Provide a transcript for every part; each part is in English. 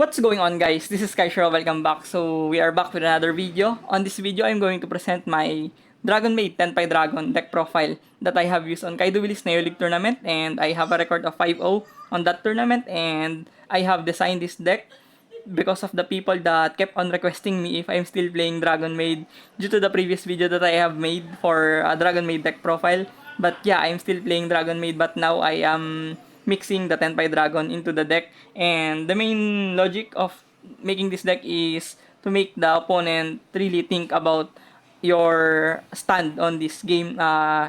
What's going on, guys? This is Kaishro. Welcome back. So we are back with another video. On this video, I'm going to present my Dragonmaid Tenpai Dragon deck profile that I have used on Kai-Duelists League tournament, and I have a record of 5-0 on that tournament, and I have designed this deck because of the people that kept on requesting me if I'm still playing Dragonmaid due to the previous video that I have made for a Dragonmaid deck profile. But yeah, I'm still playing Dragonmaid, but now I am mixing the Tenpai Dragon into the deck. And the main logic of making this deck is to make the opponent really think about your stand on this game.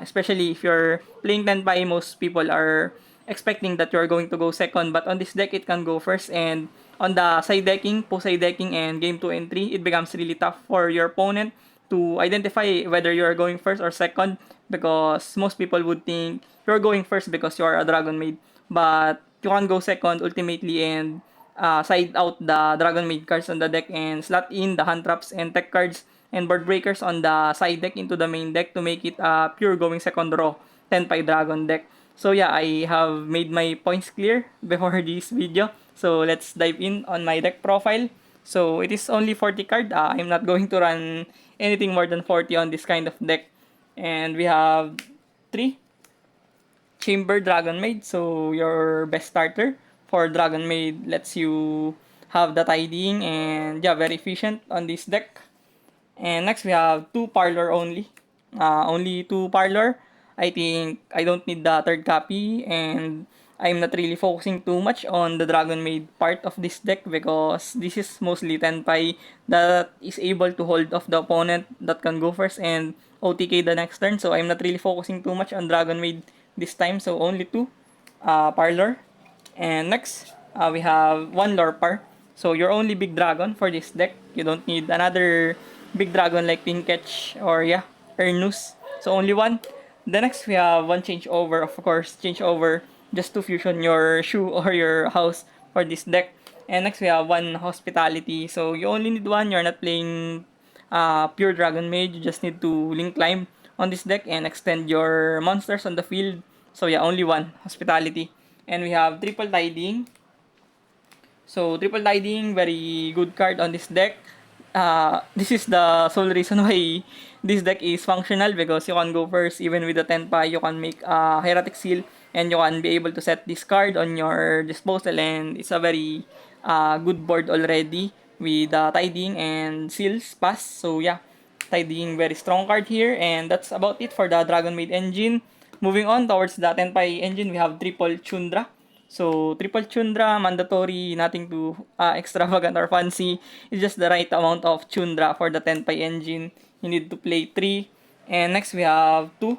Especially if you're playing Tenpai, most people are expecting that you're going to go second. But on this deck, it can go first. And on the side decking, post-side decking, and game 2 and 3, it becomes really tough for your opponent to identify whether you're going first or second, because most people would think you're going first because you are a Dragon Maid, but you can go second ultimately and side out the Dragon Maid cards on the deck and slot in the hand traps and tech cards and board breakers on the side deck into the main deck to make it a pure going second row Tenpai Dragon deck. So yeah, I have made my points clear before this video. So let's dive in on my deck profile. So it is only 40 card. I'm not going to run anything more than 40 on this kind of deck. And we have 3 Chamber Dragon Maid. So your best starter for Dragon Maid lets you have the tidying and yeah, very efficient on this deck. And next we have 2 Parlor only. Only 2 Parlor. I think I don't need the third copy, and I'm not really focusing too much on the Dragon Maid part of this deck because this is mostly Tenpai that is able to hold off the opponent that can go first and OTK the next turn. So I'm not really focusing too much on Dragon Maid this time. So only 2 Parlor. And next we have 1 Lorpar. So your only big dragon for this deck. You don't need another big dragon like Pinketch or yeah, Ernus. So only 1. The next we have 1 changeover, of course, changeover just to fusion your shoe or your house for this deck. And next we have 1 hospitality. So you only need 1. You're not playing pure Dragon Mage. You just need to link climb on this deck and extend your monsters on the field. So yeah, only 1 hospitality. And we have triple tidying. So triple tidying, very good card on this deck. This is the sole reason why this deck is functional, because you can go first even with the Tenpai. You can make a Hieratic Seal and you can be able to set this card on your disposal, and it's a very good board already with tidying and seals pass. So yeah, tidying, very strong card here, and that's about it for the Dragon Maid engine. Moving on towards the Tenpai engine, we have triple Chundra. So, triple Chundra, mandatory, nothing too extravagant or fancy. It's just the right amount of Chundra for the Tenpai engine. You need to play 3. And next, we have 2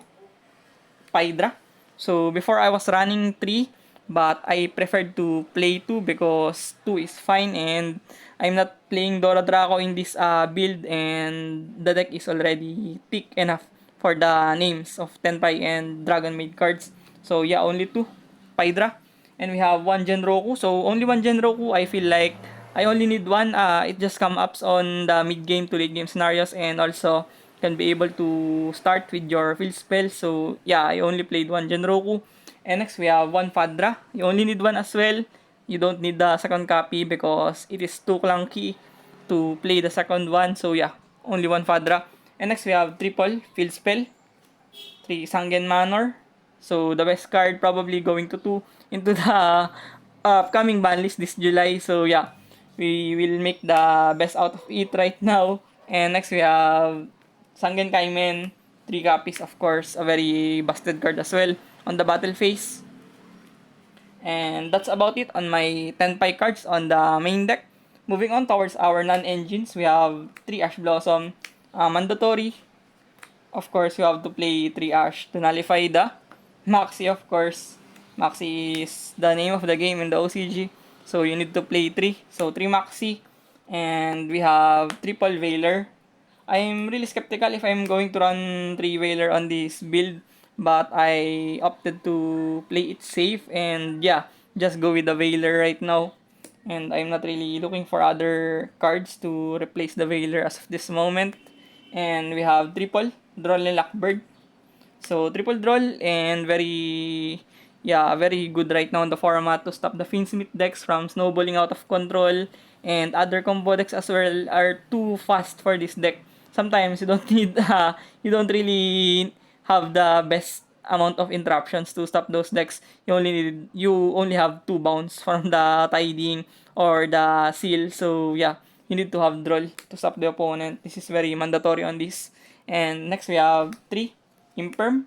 Pydra. So, before I was running 3, but I preferred to play 2 because 2 is fine, and I'm not playing Dora Draco in this build, and the deck is already thick enough for the names of Tenpai and Dragon Maid cards. So, yeah, only 2 Pydra. And we have 1 Genroku. So, only 1 Genroku. I feel like I only need 1. It just comes up on the mid-game to late-game scenarios, and also can be able to start with your field spell. So, yeah, I only played 1 Genroku. And next, we have 1 Fadra. You only need 1 as well. You don't need the second copy because it is too clunky to play the second one. So, yeah, only 1 Fadra. And next, we have triple field spell. 3 Sangen Manor. So, the best card probably going to 2 into the upcoming ban list this July. So, yeah, we will make the best out of it right now. And next, we have Sangen Kaimen. 3 copies, of course. A very busted card as well on the battle phase. And that's about it on my Tenpai cards on the main deck. Moving on towards our non-engines, we have 3 Ash Blossom. Mandatory. Of course, you have to play 3 Ash to nullify the Maxi, of course. Maxi is the name of the game in the OCG. So, you need to play 3. So, 3 Maxi. And we have triple Veiler. I'm really skeptical if I'm going to run 3 Veiler on this build, but I opted to play it safe and yeah, just go with the Veiler right now. And I'm not really looking for other cards to replace the Veiler as of this moment. And we have triple Droll and Lockbird. So, triple Droll and very yeah, very good right now in the format to stop the Finsmith decks from snowballing out of control, and other combo decks as well are too fast for this deck. Sometimes you don't need you don't really have the best amount of interruptions to stop those decks. You only have two bounce from the tidying or the seal. So yeah, you need to have draw to stop the opponent. This is very mandatory on this. And next we have 3 Imperm.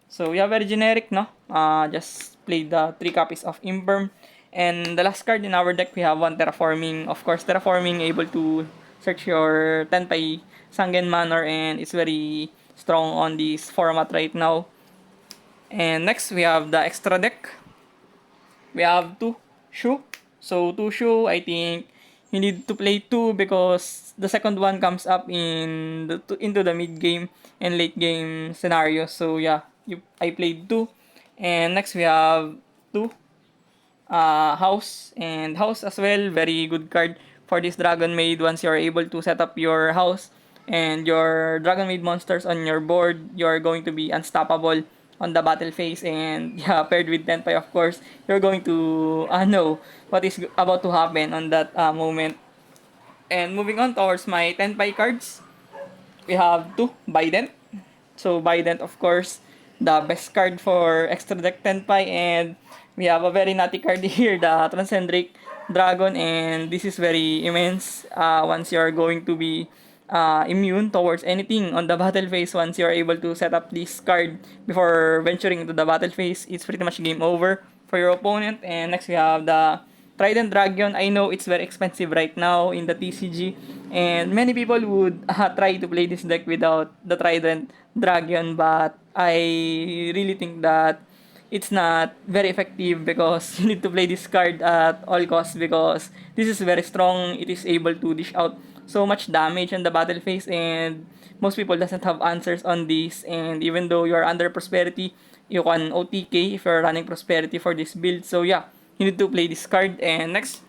So yeah, very generic, no? Just play the 3 copies of Imperm. And the last card in our deck, we have 1 Terraforming. Of course, Terraforming able to search your Tenpai Sangen Manor, and it's very strong on this format right now. And next, we have the extra deck. We have 2 Shu. So 2 Shu, I think you need to play 2 because the second one comes up into the mid game and late game scenario. So yeah, I played 2. And next we have 2 House, and House as well, very good card for this Dragon Maid. Once you're able to set up your house and your Dragon Maid monsters on your board, you're going to be unstoppable on the battle phase. And yeah, paired with Tenpai, of course, you're going to know what is about to happen on that moment. And moving on towards my Tenpai cards, we have 2 Bident. So Bident, of course, the best card for extra deck Tenpai. And we have a very naughty card here, the Transcendric Dragon, and this is very immense. Once you're going to be immune towards anything on the battle phase, once you're able to set up this card before venturing into the battle phase, it's pretty much game over for your opponent. And next we have the Trident Dragon. I know it's very expensive right now in the TCG, and many people would try to play this deck without the Trident Dragon, but I really think that it's not very effective because you need to play this card at all costs, because this is very strong. It is able to dish out so much damage on the battle phase, and most people doesn't have answers on this. And even though you're under prosperity, you can OTK if you're running prosperity for this build. So yeah, you need to play this card. And next,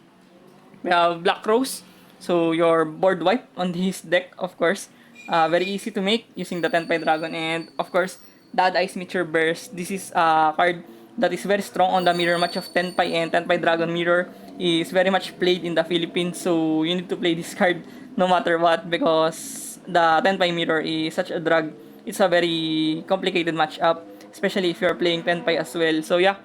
we have Black Rose. So your board wipe on this deck, of course. Very easy to make using the Tenpai Dragon. And of course, Dad Eyes Meteor Burst. This is a card that is very strong on the mirror match of Tenpai, and Tenpai Dragon Mirror is very much played in the Philippines. So you need to play this card no matter what, because the Tenpai Mirror is such a drag. It's a very complicated matchup, especially if you're playing Tenpai as well. So yeah,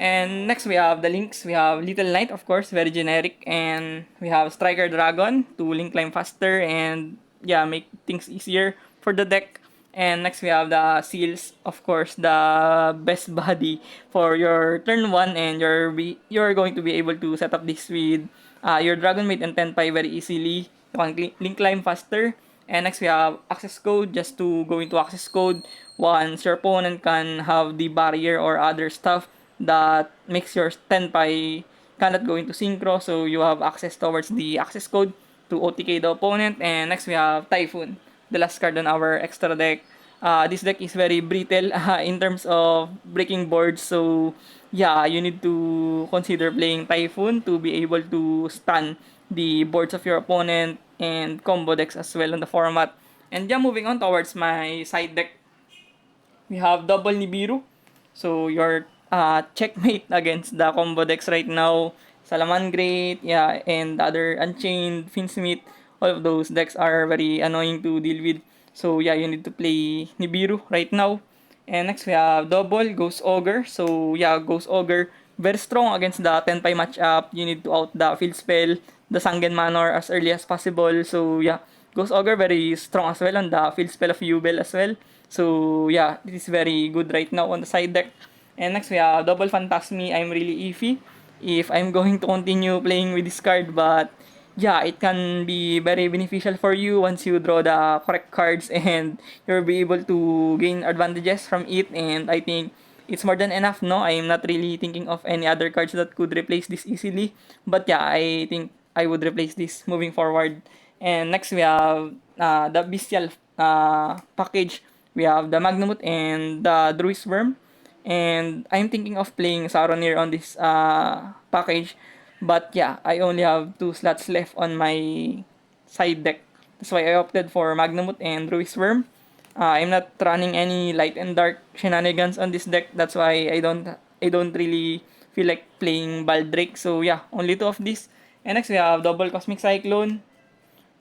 and next we have the links. We have Little Knight, of course, very generic. And we have Striker Dragon to link climb faster and yeah, make things easier for the deck. And next we have the Seals, of course, the best body for your turn 1, and you're going to be able to set up this with your Dragonmaid and Tenpai very easily. You can link climb faster. And next we have access code, just to go into access code once your opponent can have the barrier or other stuff that makes your Tenpai cannot go into synchro, so you have access towards the access code to OTK the opponent. And next we have Typhoon, the last card on our extra deck. This deck is very brittle in terms of breaking boards, so yeah, you need to consider playing Typhoon to be able to stun the boards of your opponent and combo decks as well on the format. And yeah, moving on towards my side deck, we have double Nibiru. So your checkmate against the combo decks right now, Salaman Great, yeah, and other Unchained, Finsmith, all of those decks are very annoying to deal with. So yeah, you need to play Nibiru right now. And next we have double Ghost Ogre. So yeah, Ghost Ogre, very strong against the Tenpai matchup. You need to out the field spell, the Sangen Manor as early as possible. So yeah, Ghost Ogre very strong as well on the field spell of Yubel as well. So yeah, this is very good right now on the side deck. And next we have double Phantasmi. I'm really iffy if I'm going to continue playing with this card, but yeah, it can be very beneficial for you once you draw the correct cards and you'll be able to gain advantages from it. And I think it's more than enough, no? I'm not really thinking of any other cards that could replace this easily, but yeah, I think I would replace this moving forward. And next we have the Bestial package. We have the Magnamut and the Druid's Worm. And I'm thinking of playing Saronir on this package. But yeah, I only have 2 slots left on my side deck. That's why I opted for Magnamut and Druid's Worm. I'm not running any light and dark shenanigans on this deck. That's why I don't I don't really feel like playing Baldrake. So yeah, only two of these. And next we have double Cosmic Cyclone.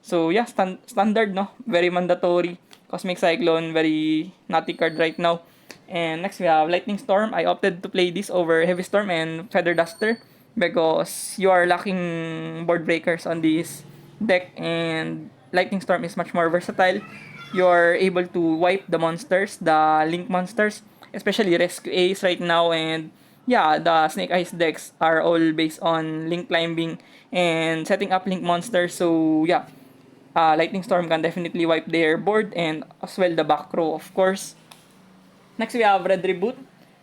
So yeah, standard, no? Very mandatory. Cosmic Cyclone, very naughty card right now. And next we have Lightning Storm. I opted to play this over Heavy Storm and Feather Duster because you are lacking board breakers on this deck, and Lightning Storm is much more versatile. You are able to wipe the monsters, the Link monsters, especially Rescue Ace right now, and yeah, the Snake Eyes decks are all based on Link climbing and setting up Link monsters. So yeah, Lightning Storm can definitely wipe their board and as well the back row, of course. Next, we have Red Reboot.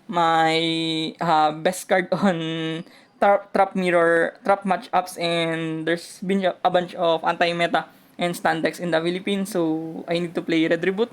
My best card on trap mirror, trap matchups, and there's been a bunch of anti-meta and stand decks in the Philippines, so I need to play Red Reboot.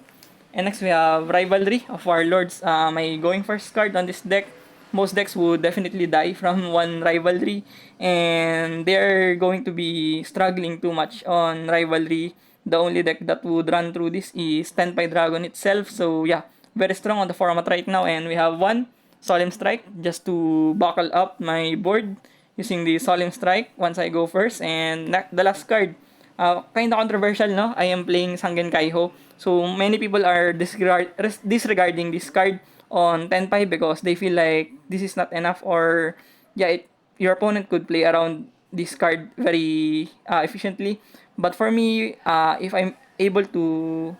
And next, we have Rivalry of Warlords. My going first card on this deck. Most decks would definitely die from one Rivalry, and they're going to be struggling too much on Rivalry. The only deck that would run through this is Tenpai Dragon itself, so yeah, very strong on the format right now. And we have one Solemn Strike just to buckle up my board using the Solemn Strike once I go first. And the last card, kinda controversial, no? I am playing Sangen Kaiho. So many people are disregarding this card on Tenpai because they feel like this is not enough, or yeah, your opponent could play around this card very efficiently. But for me, if I'm able to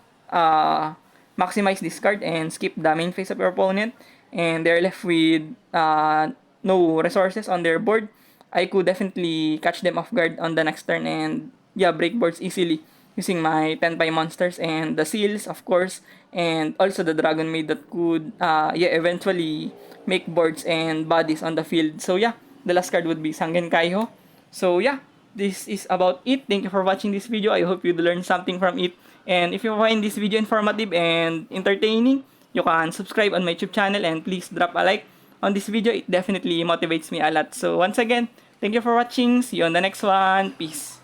maximize this card and skip the main phase of your opponent, and they're left with no resources on their board, I could definitely catch them off guard on the next turn and yeah, break boards easily using my Tenpai monsters and the seals, of course, and also the Dragonmaid that could yeah, eventually make boards and bodies on the field. So yeah, the last card would be Sangen Kaiho. So yeah, this is about it. Thank you for watching this video. I hope you learned something from it. And if you find this video informative and entertaining, you can subscribe on my YouTube channel and please drop a like on this video. It definitely motivates me a lot. So once again, thank you for watching. See you on the next one. Peace.